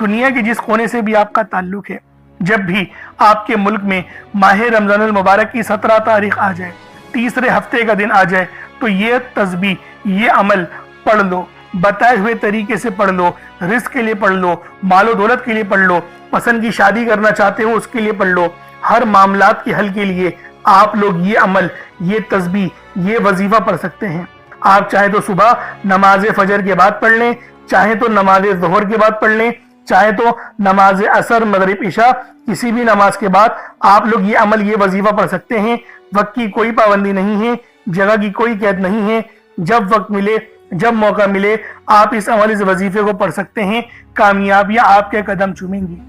دنیا کے جس کونے سے بھی آپ کا تعلق ہے، جب بھی آپ کے ملک میں ماہ رمضان المبارک کی 17 تاریخ آ جائے، تیسرے ہفتے کا دن آ جائے، تو یہ تسبیح، یہ عمل پڑھ لو، بتائے ہوئے طریقے سے پڑھ لو، رزق کے لیے پڑھ لو، مال و دولت کے لیے پڑھ لو، پسند کی شادی کرنا چاہتے ہو اس کے لیے پڑھ لو، ہر معاملات کے حل کے لیے آپ لوگ یہ عمل، یہ تسبیح، یہ وظیفہ پڑھ سکتے ہیں۔ آپ چاہے تو صبح نماز فجر کے بعد پڑھ لیں، چاہے تو نماز ظہر کے بعد پڑھ لیں، چاہے تو نماز عصر، مغرب، عشاء، کسی بھی نماز کے بعد آپ لوگ یہ عمل، یہ وظیفہ پڑھ سکتے ہیں۔ وقت کی کوئی پابندی نہیں ہے، جگہ کی کوئی قید نہیں ہے، جب وقت ملے، جب موقع ملے آپ اس عمل، اس وظیفے کو پڑھ سکتے ہیں، کامیابیاں آپ کے قدم چومیں گی۔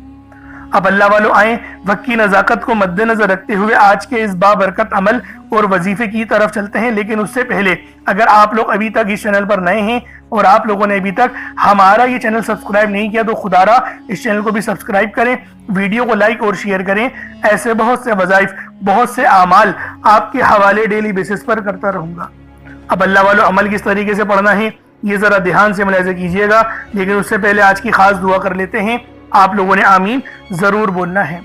اب اللہ والوں آئیں، وقت کی نزاکت کو مد نظر رکھتے ہوئے آج کے اس بابرکت عمل اور وظیفے کی طرف چلتے ہیں۔ لیکن اس سے پہلے اگر آپ لوگ ابھی تک اس چینل پر نئے ہیں اور آپ لوگوں نے ابھی تک ہمارا یہ چینل سبسکرائب نہیں کیا تو خدا را اس چینل کو بھی سبسکرائب کریں، ویڈیو کو لائک اور شیئر کریں۔ ایسے بہت سے وظائف، بہت سے اعمال آپ کے حوالے ڈیلی بیسس پر کرتا رہوں گا۔ اب اللہ والوں عمل کس طریقے سے پڑھنا ہے یہ ذرا دھیان سے ملاحظہ کیجئے گا، لیکن اس سے پہلے آج کی خاص دعا کر لیتے ہیں۔ آپ لوگوں نے آمین ضرور بولنا ہے۔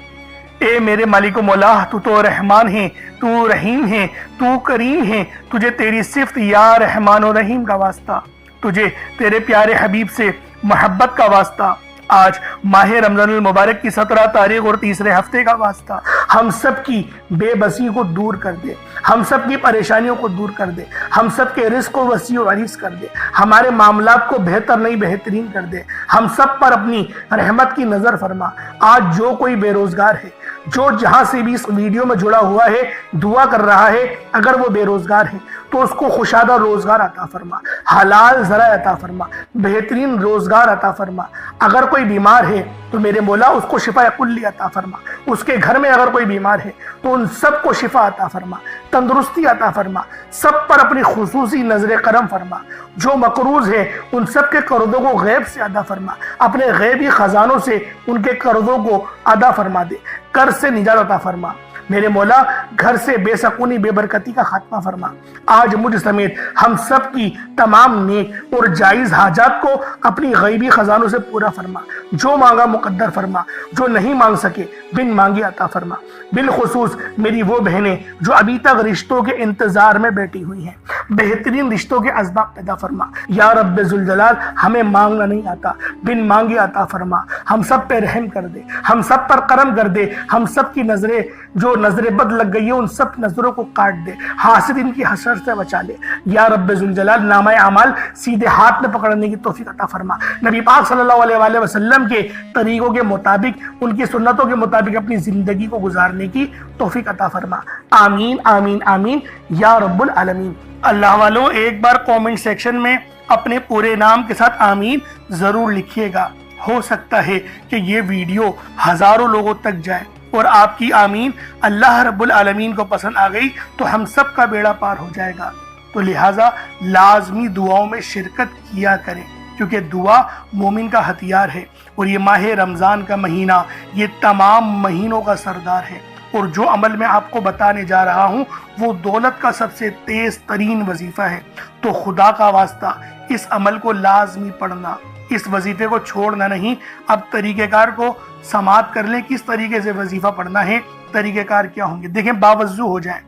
اے میرے مالک و مولا، تو رحمان ہے، تو رحیم ہے، تو کریم ہے، تجھے تیری صفت یا رحمان و رحیم کا واسطہ، تجھے تیرے پیارے حبیب سے محبت کا واسطہ، آج ماہ رمضان المبارک کی 17 تاریخ اور تیسرے ہفتے کا واسطہ، ہم سب کی بے بسی کو دور کر دے، ہم سب کی پریشانیوں کو دور کر دے، ہم سب کے رزق کو وسیع و عریض کر دے، ہمارے معاملات کو بہتر نہیں بہترین کر دے، ہم سب پر اپنی رحمت کی نظر فرما۔ آج جو کوئی بے روزگار ہے، جو جہاں سے بھی اس ویڈیو میں جڑا ہوا ہے، دعا کر رہا ہے، اگر وہ بے روزگار ہے تو اس کو خوشادہ روزگار عطا فرما، حلال ذرائع عطا فرما، بہترین روزگار عطا فرما۔ اگر کوئی بیمار ہے تو میرے مولا اس کو شفا کلی عطا فرما، اس کے گھر میں اگر کوئی بیمار ہے تو ان سب کو شفا عطا فرما، تندرستی عطا فرما، سب پر اپنی خصوصی نظر کرم فرما۔ جو مقروض ہے ان سب کے قرضوں کو غیب سے ادا فرما، اپنے غیبی خزانوں سے ان کے قرضوں کو ادا فرما دے، قرض سے نجات عطا فرما۔ میرے مولا گھر سے بے سکونی، بے برکتی کا خاتمہ فرما۔ آج مجھ سمیت ہم سب کی تمام نیک اور جائز حاجات کو اپنی غیبی خزانوں سے پورا فرما، جو مانگا مقدر فرما، جو نہیں مانگ سکے بن مانگے عطا فرما۔ بالخصوص میری وہ بہنیں جو ابھی تک رشتوں کے انتظار میں بیٹھی ہوئی ہیں، بہترین رشتوں کے اسباب پیدا فرما۔ یا رب ذوالجلال، ہمیں مانگنا نہیں آتا، بن مانگے عطا فرما۔ ہم سب پہ رحم کر دے، ہم سب پر کرم کر دے، ہم سب کی نظریں جو نظر بد لگ گئی ہے ان سب نظروں کو کاٹ دے، حاسدین کی حسد سے بچا لے۔ یا رب ذوالجلال، نامہ اعمال سیدھے ہاتھ میں پکڑنے کی توفیق عطا فرما۔ نبی پاک صلی اللہ علیہ وآلہ وسلم کے طریقوں کے مطابق، ان کی سنتوں کے مطابق اپنی زندگی کو گزارنے کی توفیق عطا فرما۔ آمین آمین آمین یا رب العالمین۔ اللہ والوں ایک بار کامنٹ سیکشن میں اپنے پورے نام کے ساتھ آمین ضرور لکھیے گا۔ ہو سکتا ہے کہ یہ ویڈیو ہزاروں لوگوں تک جائے اور آپ کی آمین اللہ رب العالمین کو پسند آ گئی تو ہم سب کا بیڑا پار ہو جائے گا۔ تو لہٰذا لازمی دعاؤں میں شرکت کیا کریں، کیونکہ دعا مومن کا ہتھیار ہے، اور یہ ماہ رمضان کا مہینہ یہ تمام مہینوں کا سردار ہے، اور جو عمل میں آپ کو بتانے جا رہا ہوں وہ دولت کا سب سے تیز ترین وظیفہ ہے۔ تو خدا کا واسطہ اس عمل کو لازمی پڑھنا، اس وظیفے کو چھوڑنا نہیں۔ اب طریقہ کار کو سماعت کر لیں، کس طریقے سے وظیفہ پڑھنا ہے، طریقہ کار کیا ہوں گے۔ دیکھیں، باوضو ہو جائیں،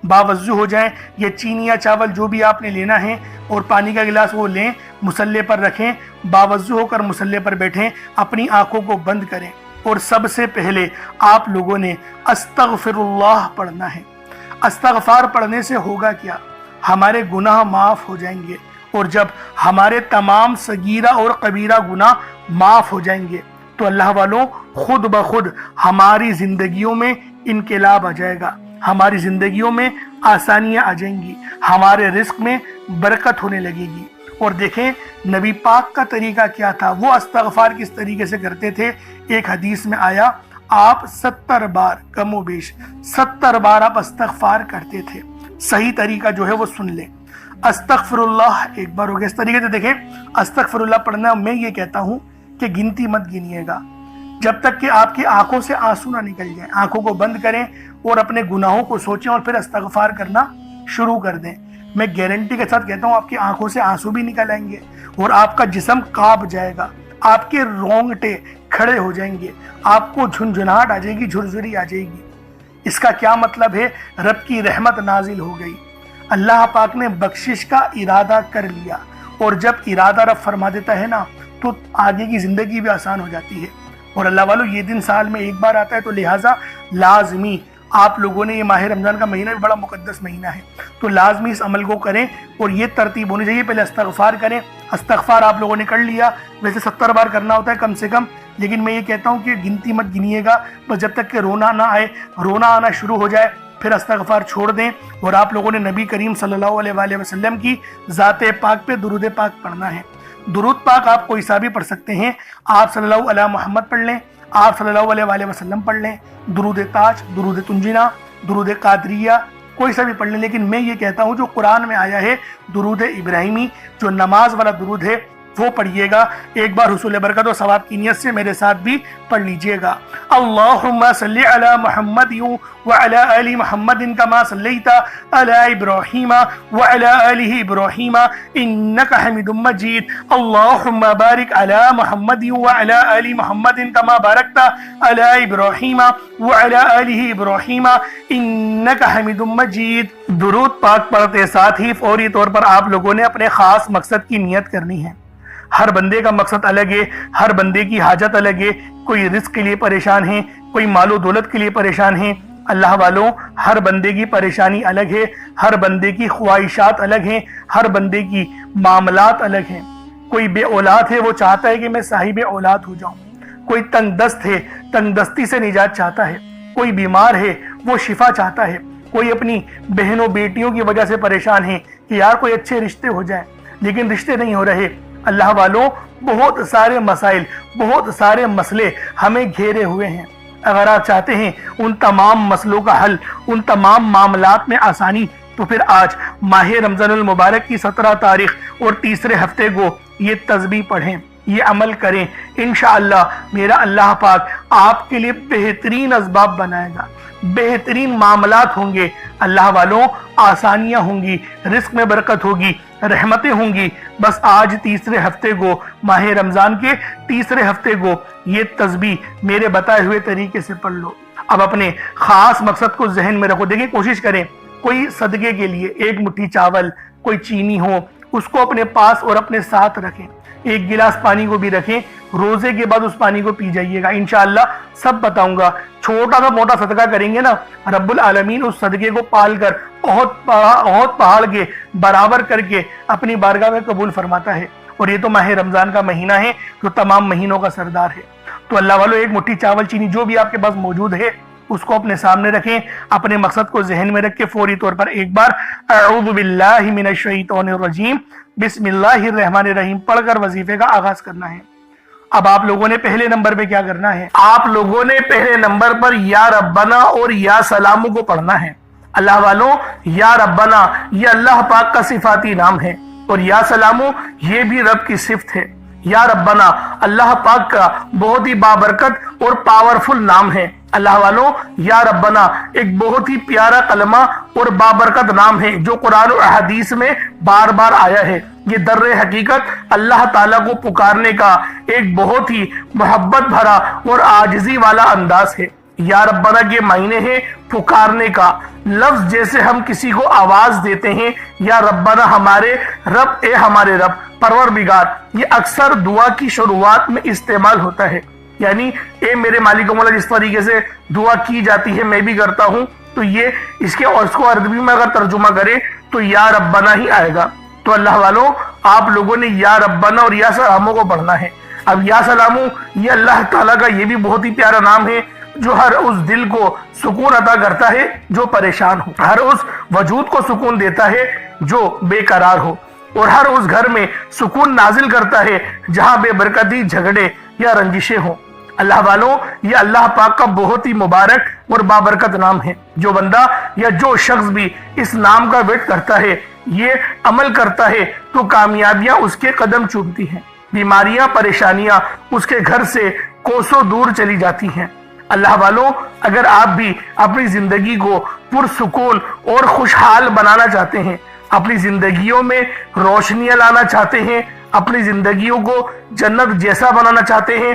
باوضو ہو جائیں، یہ چینی یا چاول جو بھی آپ نے لینا ہے اور پانی کا گلاس وہ لیں، مصلے پر رکھیں، باوضو ہو کر مصلے پر بیٹھیں، اپنی آنکھوں کو بند کریں، اور سب سے پہلے آپ لوگوں نے استغفر اللہ پڑھنا ہے۔ استغفار پڑھنے سے ہوگا کیا؟ ہمارے گناہ معاف ہو جائیں گے، اور جب ہمارے تمام صغیرہ اور کبیرہ گناہ معاف ہو جائیں گے تو اللہ والوں خود بخود ہماری زندگیوں میں انقلاب آ جائے گا، ہماری زندگیوں میں آسانیاں آ جائیں گی، ہمارے رزق میں برکت ہونے لگے گی۔ اور دیکھیں نبی پاک کا طریقہ کیا تھا، وہ استغفار کس طریقے سے کرتے تھے۔ ایک حدیث میں آیا آپ 70 بار کم و بیش 70 بار آپ استغفار کرتے تھے۔ صحیح طریقہ جو ہے وہ سن لیں۔ استغفر اللہ ایک بار ہو گیا۔ اس طریقے سے دیکھیں، استغفر اللہ پڑھنا میں یہ کہتا ہوں کہ گنتی مت گنیے گا جب تک کہ آپ کی آنکھوں سے آنسو نہ نکل جائیں۔ آنکھوں کو بند کریں اور اپنے گناہوں کو سوچیں اور پھر استغفار کرنا شروع کر دیں۔ میں گارنٹی کے ساتھ کہتا ہوں آپ کی آنکھوں سے آنسو بھی نکل آئیں گے اور آپ کا جسم کانپ جائے گا، آپ کے رونگٹے کھڑے ہو جائیں گے، آپ کو جھنجھناہٹ آ جائے گی، جھرجھری آ جائے گی۔ اس کا کیا مطلب ہے؟ رب کی رحمت نازل ہو گئی، اللہ پاک نے بخشش کا ارادہ کر لیا، اور جب ارادہ رب فرما دیتا ہے نا تو آگے کی زندگی بھی آسان ہو جاتی ہے۔ اور اللہ والو، یہ دن سال میں ایک بار آتا ہے، تو لہٰذا لازمی آپ لوگوں نے، یہ ماہ رمضان کا مہینہ بھی بڑا مقدس مہینہ ہے، تو لازمی اس عمل کو کریں، اور یہ ترتیب ہونی چاہیے۔ پہلے استغفار کریں، استغفار آپ لوگوں نے کر لیا، ویسے 70 بار کرنا ہوتا ہے کم سے کم، لیکن میں یہ کہتا ہوں کہ گنتی مت گنیے گا، بس جب تک کہ رونا نہ آئے، رونا آنا شروع ہو جائے پھر استغفار چھوڑ دیں، اور آپ لوگوں نے نبی کریم صلی اللہ علیہ وآلہ وسلم کی ذات پاک پہ درود پاک پڑھنا ہے۔ درود پاک آپ کوئی سا بھی پڑھ سکتے ہیں، آپ صلی اللہ علیہ محمد پڑھ لیں، آپ صلی اللہ علیہ وآلہ وسلم پڑھ لیں، درود تاج، درود تنجینا، درود قادریہ، کوئی سا بھی پڑھ لیں، لیکن میں یہ کہتا ہوں جو قرآن میں آیا ہے درود ابراہیمی، جو نماز والا درود ہے وہ پڑھیے گا۔ ایک بار حصول برکت و ثواب کی نیت سے میرے ساتھ بھی پڑھ لیجئے گا۔ اللہم صلی علی محمد وعلی آل محمد کما صلیت علی ابراہیم وعلی آل ابراہیم انکا حمید مجید۔ اللہم بارک علی محمد وعلی آل محمد کما بارکت علی ابراہیم وعلی آل ابراہیم انکا حمید مجید۔ درود پاک پڑھتے ساتھ ہی فوری طور پر آپ لوگوں نے اپنے خاص مقصد کی نیت کرنی ہے۔ ہر بندے کا مقصد الگ ہے، ہر بندے کی حاجت الگ ہے، کوئی رزق کے لیے پریشان ہے، کوئی مال و دولت کے لیے پریشان ہے۔ اللہ والوں، ہر بندے کی پریشانی الگ ہے، ہر بندے کی خواہشات الگ ہیں، ہر بندے کی معاملات الگ ہیں۔ کوئی بے اولاد ہے، وہ چاہتا ہے کہ میں صاحب اولاد ہو جاؤں۔ کوئی تنگ دست ہے، تنگ دستی سے نجات چاہتا ہے۔ کوئی بیمار ہے، وہ شفا چاہتا ہے۔ کوئی اپنی بہنوں بیٹیوں کی وجہ سے پریشان ہے کہ یار کوئی اچھے رشتے ہو جائیں، لیکن رشتے نہیں ہو رہے۔ اللہ والوں، بہت سارے مسائل، بہت سارے مسئلے ہمیں گھیرے ہوئے ہیں۔ اگر آپ چاہتے ہیں ان تمام مسئلوں کا حل، ان تمام معاملات میں آسانی، تو پھر آج ماہ رمضان المبارک کی 17 تاریخ اور تیسرے ہفتے کو یہ تسبیح پڑھیں، یہ عمل کریں۔ انشاءاللہ میرا اللہ پاک آپ کے لیے بہترین اسباب بنائے گا، بہترین معاملات ہوں گے۔ اللہ والوں، آسانیاں ہوں گی، رزق میں برکت ہوگی، رحمتیں ہوں گی۔ بس آج تیسرے ہفتے کو، ماہ رمضان کے تیسرے ہفتے کو یہ تسبیح میرے بتائے ہوئے طریقے سے پڑھ لو۔ اب اپنے خاص مقصد کو ذہن میں رکھو۔ دیکھیں، کوشش کریں کوئی صدقے کے لیے ایک مٹھی چاول، کوئی چینی ہو، اس کو اپنے پاس اور اپنے ساتھ رکھیں۔ ایک گلاس پانی کو بھی رکھیں، روزے کے بعد اس پانی کو پی جائیے گا۔ انشاءاللہ سب بتاؤں گا۔ چھوٹا سا موٹا صدقہ کریں گے نا، رب العالمین اس صدقے کو پال کر بہت پہاڑ کے برابر کر کے اپنی بارگاہ میں قبول فرماتا ہے۔ اور یہ تو ماہ رمضان کا مہینہ ہے جو تمام مہینوں کا سردار ہے۔ تو اللہ والو، ایک مٹھی چاول، چینی، جو بھی آپ کے پاس موجود ہے، اس کو اپنے سامنے رکھیں، اپنے مقصد کو ذہن میں رکھ کے فوری طور پر ایک بار اعوذ باللہ من الشیطان الرجیم بسم اللہ الرحمن الرحیم پڑھ کر وظیفے کا آغاز کرنا ہے۔ اب آپ لوگوں نے پہلے نمبر پہ کیا کرنا ہے؟ آپ لوگوں نے پہلے نمبر پر یا ربنا اور یا سلامو کو پڑھنا ہے۔ اللہ والوں، یا ربنا یہ اللہ پاک کا صفاتی نام ہے، اور یا سلامو یہ بھی رب کی صفت ہے۔ یا ربنا اللہ پاک کا بہت ہی بابرکت اور پاورفل نام ہے۔ اللہ والوں، یا ربنا ایک بہت ہی پیارا کلمہ اور بابرکت نام ہے جو قرآن و حدیث میں بار بار آیا ہے۔ یہ در حقیقت اللہ تعالیٰ کو پکارنے کا ایک بہت ہی محبت بھرا اور عاجزی والا انداز ہے۔ یا ربنا کے معنی ہے پکارنے کا۔ لفظ جیسے ہم کسی کو آواز دیتے ہیں، یا ربنا ہمارے رب، اے ہمارے رب، پروردگار، یہ اکثر دعا کی شروعات میں استعمال ہوتا ہے۔ یعنی اے میرے مالک و مولا، جس طریقے سے دعا کی جاتی ہے میں بھی کرتا ہوں، تو یہ اس کو عربی میں اگر ترجمہ کرے تو یا ربنا ہی آئے گا۔ تو اللہ والوں، آپ لوگوں نے یا ربنا اور یا سلامو کو پڑھنا ہے۔ اب یا سلامو یہ اللہ تعالیٰ کا یہ بھی بہت ہی پیارا نام ہے جو ہر اس دل کو سکون عطا کرتا ہے جو پریشان ہو، ہر اس وجود کو سکون دیتا ہے جو بے قرار ہو، اور ہر اس گھر میں سکون نازل کرتا ہے جہاں بے برکتی، جھگڑے یا رنجشیں ہوں۔ اللہ والوں، یہ اللہ پاک کا بہت ہی مبارک اور بابرکت نام ہے۔ جو بندہ یا جو شخص بھی اس نام کا ورد کرتا ہے، یہ عمل کرتا ہے، تو کامیابیاں اس کے قدم چومتی ہیں، بیماریاں، پریشانیاں اس کے گھر سے کوسوں دور چلی جاتی ہیں۔ اللہ والوں، اگر آپ بھی اپنی زندگی کو پرسکون اور خوشحال بنانا چاہتے ہیں، اپنی زندگیوں میں روشنیاں لانا چاہتے ہیں، اپنی زندگیوں کو جنت جیسا بنانا چاہتے ہیں،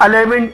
11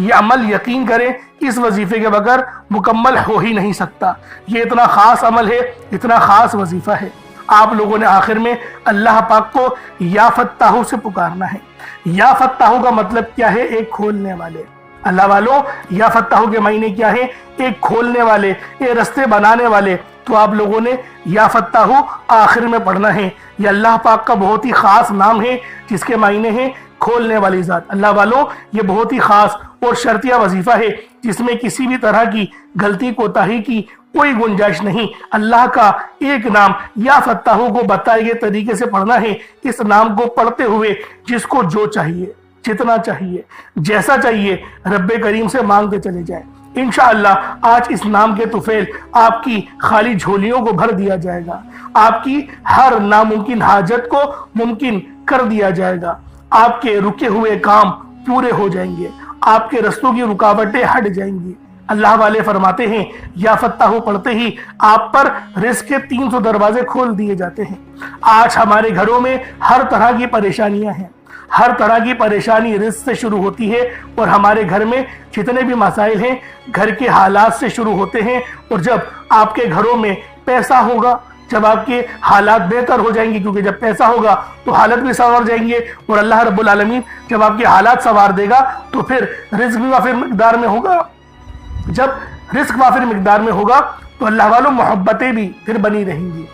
یہ عمل یقین کریں اس وظیفے کے بغیر مکمل ہو ہی نہیں سکتا. یہ اتنا خاص عمل ہے, اتنا خاص وظیفہ ہے. آپ لوگوں نے آخر میں اللہ پاک کو یا فتاح سے پکارنا ہے. یا فتاح کا مطلب کیا ہے؟ ایک کھولنے والے. اللہ والوں, یا فتاح کے معنی کیا ہے؟ ایک کھولنے والے, ایک رستے بنانے والے. تو آپ لوگوں نے یا فتاح آخر میں پڑھنا ہے. یہ اللہ پاک کا بہت ہی خاص نام ہے جس کے معنی ہیں کھولنے والی ذات. اللہ والوں, یہ بہت ہی خاص اور شرطیہ وظیفہ ہے جس میں کسی بھی طرح کی غلطی کوتاہی کی کوئی گنجائش نہیں. اللہ کا ایک نام یا فتاح کو بتائے گئے طریقے سے پڑھنا ہے. اس نام کو پڑھتے ہوئے جس کو جو چاہیے, جتنا چاہیے, جیسا چاہیے رب کریم سے مانگتے چلے جائیں. انشاءاللہ آج اس نام کے طفیل آپ کی خالی جھولیوں کو بھر دیا جائے گا. آپ کی ہر ناممکن حاجت کو ممکن کر دیا جائے گا. آپ کے رکے ہوئے کام پورے ہو جائیں گے. آپ کے رستوں کی رکاوٹیں ہٹ جائیں گی. اللہ والے فرماتے ہیں یا فتاح پڑھتے ہی آپ پر رزق کے 300 دروازے کھول دیے جاتے ہیں. آج ہمارے گھروں میں ہر طرح کی پریشانیاں ہیں. ہر طرح کی پریشانی رزق سے شروع ہوتی ہے, اور ہمارے گھر میں جتنے بھی مسائل ہیں گھر کے حالات سے شروع ہوتے ہیں. اور جب آپ کے گھروں میں پیسہ ہوگا, جب آپ کے حالات بہتر ہو جائیں گے, کیونکہ جب پیسہ ہوگا تو حالت بھی سنور جائیں گے, اور اللہ رب العالمین جب آپ کے حالات سنوار دے گا تو پھر رزق بھی وافر مقدار میں ہوگا. جب رزق وافر مقدار میں ہوگا تو اللہ والوں محبتیں بھی پھر بنی رہیں گی.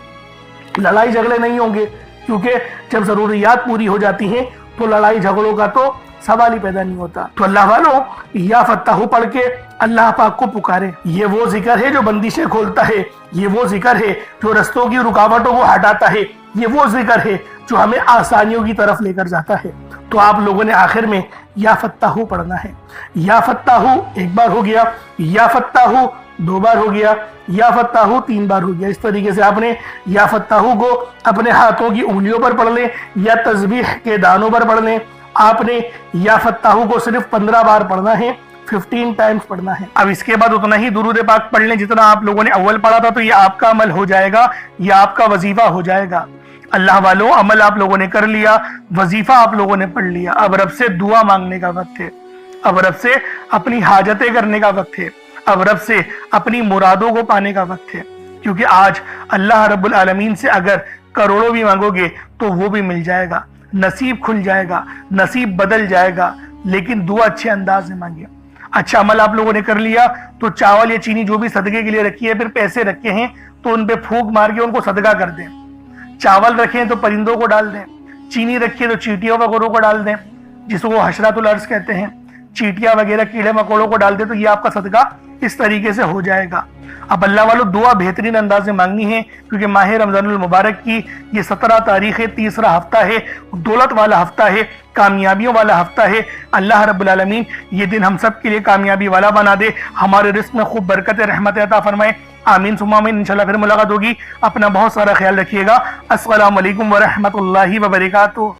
لڑائی جھگڑے نہیں ہوں گے, کیونکہ جب ضروریات پوری ہو جاتی ہیں تو لڑائی جھگڑوں کا تو سوال ہی پیدا نہیں ہوتا. تو اللہ والوں, یا فتاح پڑھ کے اللہ پاک کو پکارے. یہ وہ ذکر ہے جو بندشیں کھولتا ہے. یہ وہ ذکر ہے جو رستوں کی رکاوٹوں کو ہٹاتا ہے. یہ وہ ذکر ہے جو ہمیں آسانیوں کی طرف لے کر جاتا ہے. تو آپ لوگوں نے آخر میں یا فتاح پڑھنا ہے. یا فتاح ایک بار ہو گیا, یا فتاح 2 بار ہو گیا, یا فتاح 3 بار ہو گیا. اس طریقے سے آپ نے یا فتاح کو اپنے ہاتھوں کی انگلیوں پر پڑھ لیں یا تسبیح کے دانوں پر پڑھ لیں. آپ نے یا فتاح کو صرف 15 بار پڑھنا ہے, 15 ٹائمز پڑھنا ہے. اب اس کے بعد اتنا ہی درود پاک پڑھ لیں جتنا آپ لوگوں نے اول پڑھا تھا. تو یہ آپ کا عمل ہو جائے گا, یہ آپ کا وظیفہ ہو جائے گا. اللہ والوں, عمل آپ لوگوں نے کر لیا, وظیفہ آپ لوگوں نے پڑھ لیا. اب رب سے دعا مانگنے کا وقت ہے. اب رب سے اپنی حاجتیں کرنے کا وقت ہے. اب رب سے اپنی مرادوں کو پانے کا وقت ہے. کیونکہ آج اللہ رب العالمین سے اگر کروڑوں بھی مانگو گے تو وہ بھی مل جائے گا. نصیب کھل جائے گا, نصیب بدل جائے گا. لیکن دعا اچھے انداز میں مانگے. اچھا عمل آپ لوگوں نے کر لیا تو چاول یا چینی جو بھی صدقے کے لیے رکھی ہے, پھر پیسے رکھے ہیں تو ان پہ پھونک مار کے ان کو صدقہ کر دیں. چاول رکھیں تو پرندوں کو ڈال دیں. چینی رکھیں تو چیٹیوں وغیرہ کو ڈال دیں, جس کو حشرات الارض کہتے ہیں. چیٹیاں وغیرہ کیڑے مکوڑوں کو ڈال دیں تو یہ آپ کا صدقہ اس طریقے سے ہو جائے گا. اب اللہ والوں, دعا بہترین انداز میں مانگنی ہے, کیونکہ ماہ رمضان المبارک کی یہ 17 تاریخ ہے, تیسرا ہفتہ ہے, دولت والا ہفتہ ہے, کامیابیوں والا ہفتہ ہے. اللہ رب العالمین یہ دن ہم سب کے لیے کامیابی والا بنا دے, ہمارے رزق میں خوب برکت رحمت عطا فرمائے. آمین ثم آمین. انشاءاللہ پھر ملاقات ہوگی. اپنا بہت سارا خیال رکھیے گا. السلام علیکم ورحمۃ اللہ وبرکاتہ.